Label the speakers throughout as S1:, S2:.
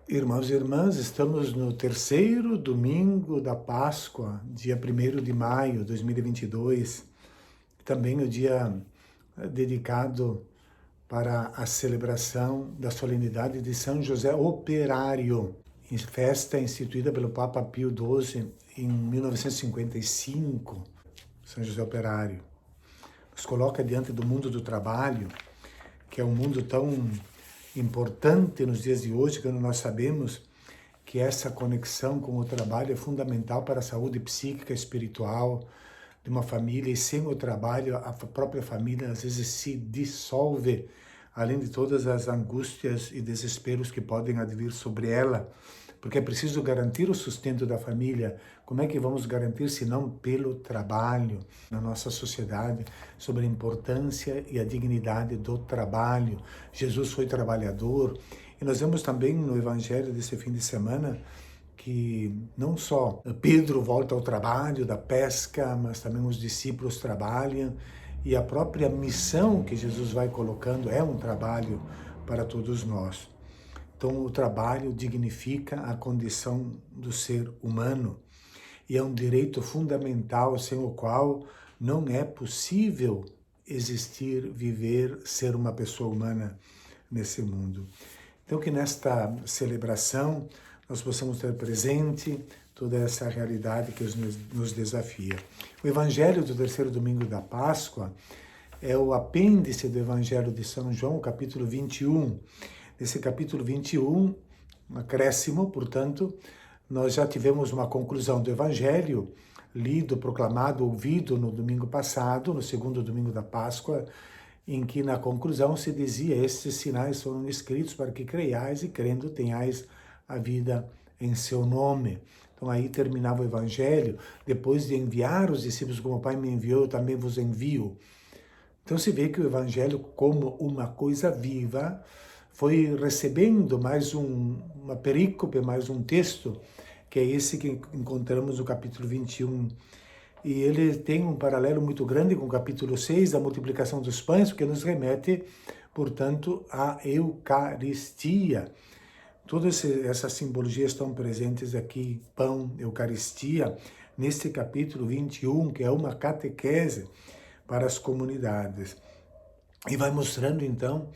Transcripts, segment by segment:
S1: Irmãos e irmãs, estamos no terceiro domingo da Páscoa, dia 1º de maio de 2022, também o dia dedicado para a celebração da solenidade de São José Operário, festa instituída pelo Papa Pio XII em 1955. São José Operário nos coloca diante do mundo do trabalho, que é um mundo tão importante nos dias de hoje, quando nós sabemos que essa conexão com o trabalho é fundamental para a saúde psíquica e espiritual de uma família, e sem o trabalho a própria família às vezes se dissolve, além de todas as angústias e desesperos que podem advir sobre ela, porque é preciso garantir o sustento da família. Como é que vamos garantir se não pelo trabalho? Na nossa sociedade, sobre a importância e a dignidade do trabalho. Jesus foi trabalhador, e nós vemos também no Evangelho desse fim de semana que não só Pedro volta ao trabalho da pesca, mas também os discípulos trabalham, e a própria missão que Jesus vai colocando é um trabalho para todos nós. Então, o trabalho dignifica a condição do ser humano e é um direito fundamental sem o qual não é possível existir, viver, ser uma pessoa humana nesse mundo. Então, que nesta celebração nós possamos ter presente toda essa realidade que nos desafia. O Evangelho do terceiro domingo da Páscoa é o apêndice do Evangelho de São João, capítulo 21. Nesse capítulo 21, um acréscimo, portanto, nós já tivemos uma conclusão do Evangelho, lido, proclamado, ouvido no domingo passado, no segundo domingo da Páscoa, em que na conclusão se dizia: estes sinais foram escritos para que creiais e crendo tenhais a vida em seu nome. Então aí terminava o Evangelho, depois de enviar os discípulos como o Pai me enviou, eu também vos envio. Então se vê que o Evangelho, como uma coisa viva, foi recebendo mais uma perícope, mais um texto, que é esse que encontramos no capítulo 21. E ele tem um paralelo muito grande com o capítulo 6, da multiplicação dos pães, porque nos remete, portanto, à Eucaristia. Todas essas simbologias estão presentes aqui, pão, Eucaristia, neste capítulo 21, que é uma catequese para as comunidades. E vai mostrando, então,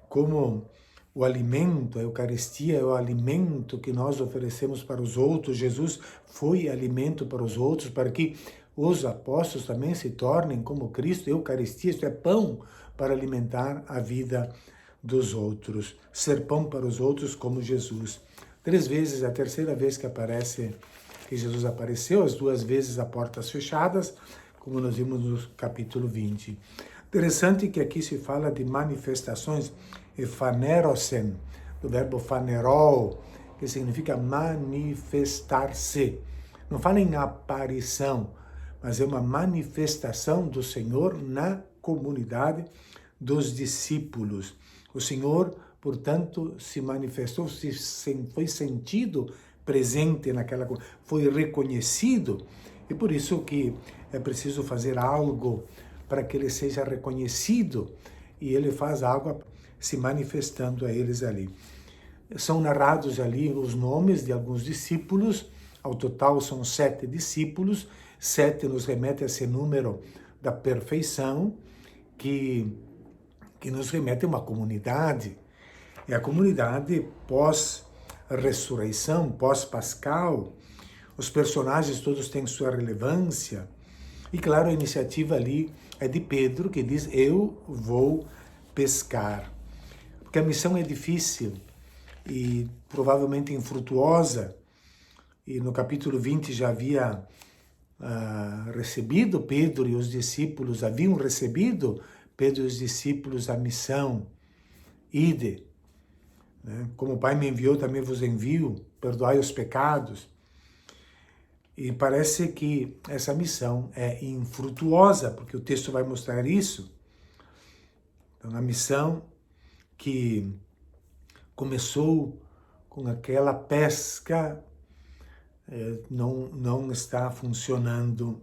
S1: como o alimento, a Eucaristia é o alimento que nós oferecemos para os outros. Jesus foi alimento para os outros, para que os apóstolos também se tornem como Cristo. Eucaristia, isto é pão para alimentar a vida dos outros. Ser pão para os outros como Jesus. 3 vezes, a terceira vez que aparece, que Jesus apareceu, as 2 vezes a portas fechadas, como nós vimos no capítulo 20. Interessante que aqui se fala de manifestações, efanerosen, do verbo fanerol, que significa manifestar-se. Não fala em aparição, mas é uma manifestação do Senhor na comunidade dos discípulos. O Senhor, portanto, se manifestou, foi sentido presente naquela comunidade, foi reconhecido, e por isso que é preciso fazer algo para que ele seja reconhecido, e ele faz algo se manifestando a eles ali. São narrados ali os nomes de alguns discípulos, ao total são 7 discípulos, 7 nos remete a esse número da perfeição, que nos remete a uma comunidade. É a comunidade pós-ressurreição, pós-pascal. Os personagens todos têm sua relevância. E claro, a iniciativa ali é de Pedro, que diz: eu vou pescar. Porque a missão é difícil e provavelmente infrutuosa. E no capítulo 20 já havia recebido Pedro e os discípulos, haviam recebido Pedro e os discípulos a missão: ide, né? Como o Pai me enviou, também vos envio, perdoai os pecados. E parece que essa missão é infrutuosa, porque o texto vai mostrar isso. Então, a missão que começou com aquela pesca não está funcionando.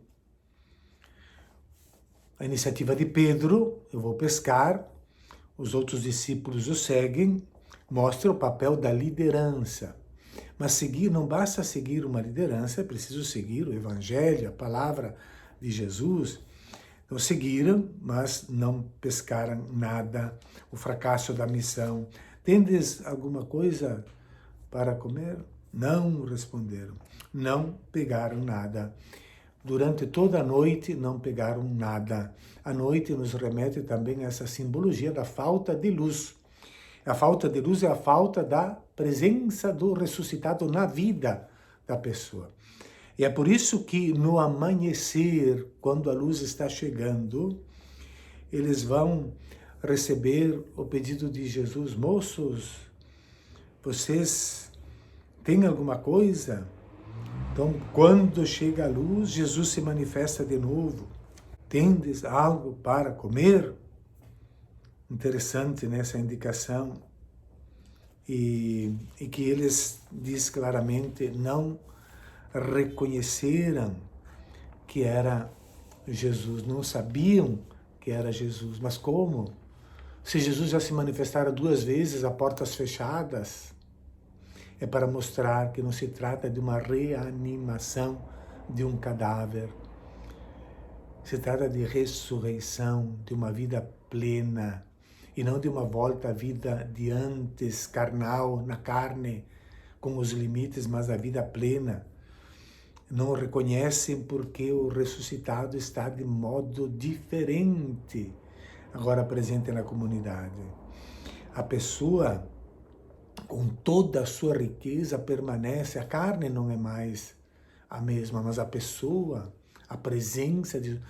S1: A iniciativa de Pedro: eu vou pescar, os outros discípulos o seguem, Mostra o papel da liderança. Mas seguir, não basta seguir uma liderança, é preciso seguir o Evangelho, a palavra de Jesus. Então seguiram, mas não pescaram nada, o fracasso da missão. Tendes alguma coisa para comer? Não responderam, não pegaram nada. Durante toda a noite não pegaram nada. A noite nos remete também a essa simbologia da falta de luz. A falta de luz é a falta da presença do ressuscitado na vida da pessoa. E é por isso que no amanhecer, quando a luz está chegando, eles vão receber o pedido de Jesus: moços, vocês têm alguma coisa? Então, quando chega a luz, Jesus se manifesta de novo. Tendes algo para comer? Interessante nessa indicação. E que eles, diz claramente, não reconheceram que era Jesus, não sabiam que era Jesus. Mas como? Se Jesus já se manifestara 2 vezes a portas fechadas, é para mostrar que não se trata de uma reanimação de um cadáver. Se trata de ressurreição, de uma vida plena, e não de uma volta à vida de antes, carnal, na carne, com os limites, mas a vida plena. Não reconhecem porque o ressuscitado está de modo diferente, agora presente na comunidade. A pessoa, com toda a sua riqueza, permanece, a carne não é mais a mesma, mas a pessoa, a presença de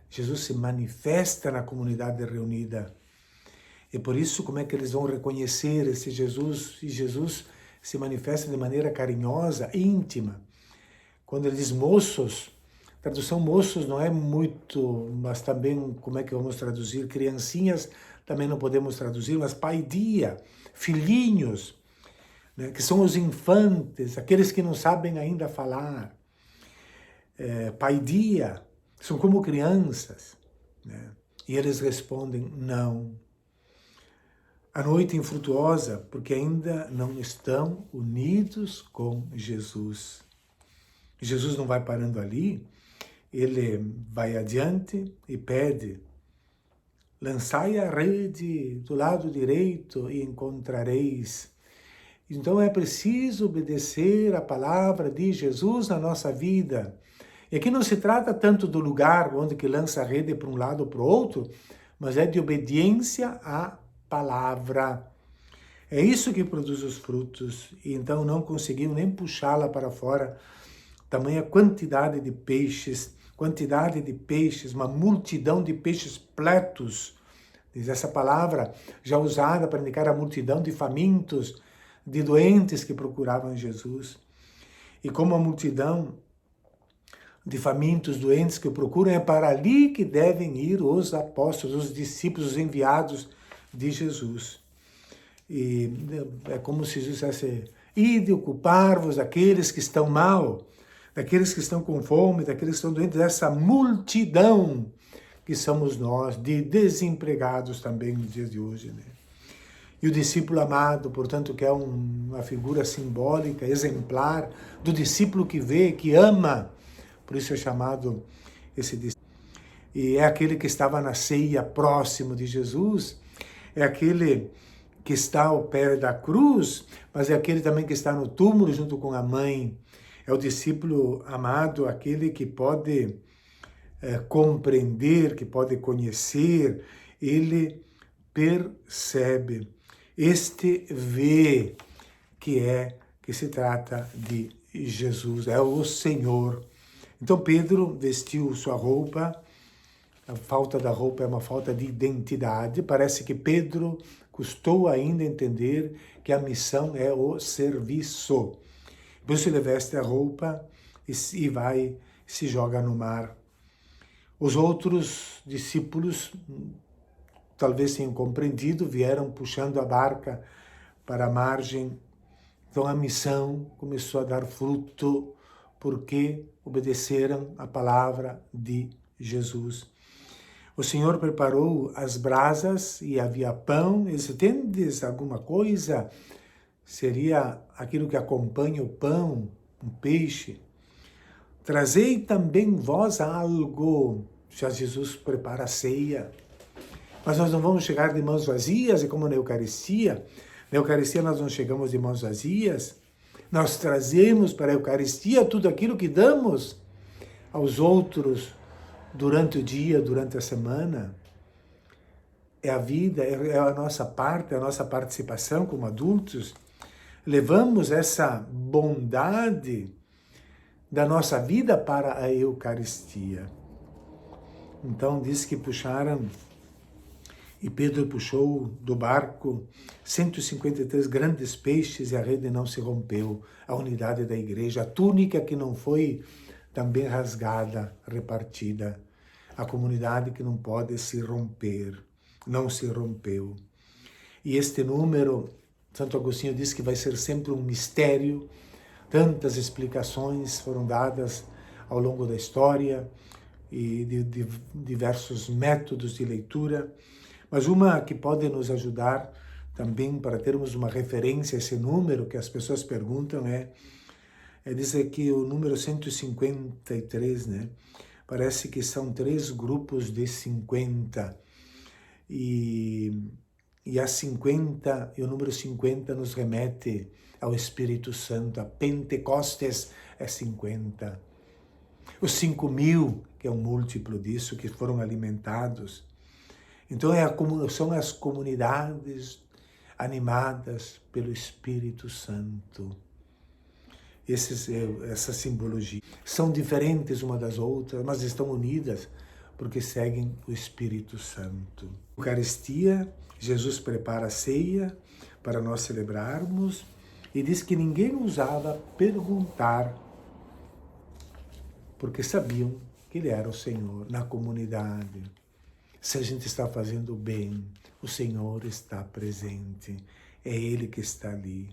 S1: Jesus se manifesta na comunidade reunida. E por isso, como é que eles vão reconhecer esse Jesus? E Jesus se manifesta de maneira carinhosa, íntima. Quando ele diz moços, tradução moços não é muito, mas também, como é que vamos traduzir? Criancinhas também não podemos traduzir, mas paidia, filhinhos, né, que são os infantes, aqueles que não sabem ainda falar. Paidia, são como crianças. Né? E eles respondem, não. A noite infrutuosa, porque ainda não estão unidos com Jesus. Jesus não vai parando ali, ele vai adiante e pede: lançai a rede do lado direito e encontrareis. Então é preciso obedecer a palavra de Jesus na nossa vida. E aqui não se trata tanto do lugar onde que lança a rede para um lado ou para o outro, mas é de obediência à palavra. É isso que produz os frutos. E então não conseguiam nem puxá-la para fora. Tamanha quantidade de peixes, uma multidão de peixes pletos. Diz essa palavra já usada para indicar a multidão de famintos, de doentes que procuravam Jesus. E como a multidão de famintos, doentes que o procuram, é para ali que devem ir os apóstolos, os discípulos, os enviados de Jesus. E é como se Jesus dissesse: ide ocupar-vos daqueles que estão mal, daqueles que estão com fome, daqueles que estão doentes, dessa multidão que somos nós, de desempregados também nos dias de hoje, né? E o discípulo amado, portanto, que é uma figura simbólica, exemplar, do discípulo que vê, que ama, por isso é chamado esse discípulo. E é aquele que estava na ceia próximo de Jesus, é aquele que está ao pé da cruz, mas é aquele também que está no túmulo junto com a mãe. É o discípulo amado, aquele que pode compreender, que pode conhecer, ele percebe. Este vê que se trata de Jesus, é o Senhor. Então Pedro vestiu sua roupa. A falta da roupa é uma falta de identidade. Parece que Pedro custou ainda entender que a missão é o serviço. Por isso ele veste a roupa e vai, se joga no mar. Os outros discípulos, talvez tenham compreendido, vieram puxando a barca para a margem. Então a missão começou a dar fruto, porque obedeceram a palavra de Jesus. O Senhor preparou as brasas e havia pão. E se tendes alguma coisa, seria aquilo que acompanha o pão, um peixe. Trazei também vós algo. Já Jesus prepara a ceia. Mas nós não vamos chegar de mãos vazias, é como na Eucaristia. Na Eucaristia nós não chegamos de mãos vazias. Nós trazemos para a Eucaristia tudo aquilo que damos aos outros durante o dia, durante a semana. É a vida, é a nossa parte, a nossa participação como adultos. Levamos essa bondade da nossa vida para a Eucaristia. Então diz que puxaram, e Pedro puxou do barco 153 grandes peixes e a rede não se rompeu. A unidade da igreja, a túnica que não foi também rasgada, repartida. A comunidade que não pode se romper, não se rompeu. E este número, Santo Agostinho diz que vai ser sempre um mistério. Tantas explicações foram dadas ao longo da história e de diversos métodos de leitura. Mas uma que pode nos ajudar também para termos uma referência a esse número que as pessoas perguntam é dizer que o número 153, né? Parece que são 3 grupos de 50. E a 50, e o número 50 nos remete ao Espírito Santo. A Pentecostes é 50. Os 5.000, que é um múltiplo disso, que foram alimentados. Então são as comunidades animadas pelo Espírito Santo. Essa simbologia. São diferentes uma das outras, mas estão unidas porque seguem o Espírito Santo. Eucaristia, Jesus prepara a ceia para nós celebrarmos e diz que ninguém ousava perguntar, porque sabiam que Ele era o Senhor na comunidade. Se a gente está fazendo bem, o Senhor está presente, é Ele que está ali.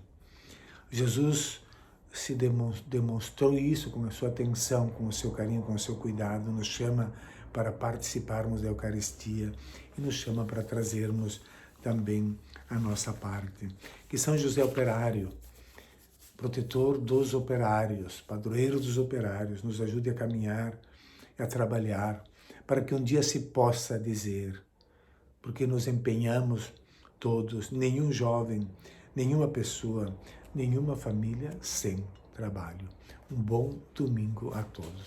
S1: Jesus se demonstrou isso com a sua atenção, com o seu carinho, com o seu cuidado, nos chama para participarmos da Eucaristia e nos chama para trazermos também a nossa parte. Que São José Operário, protetor dos operários, padroeiro dos operários, nos ajude a caminhar e a trabalhar para que um dia se possa dizer, porque nos empenhamos todos, nenhum jovem, nenhuma pessoa, nenhuma família sem trabalho. Um bom domingo a todos.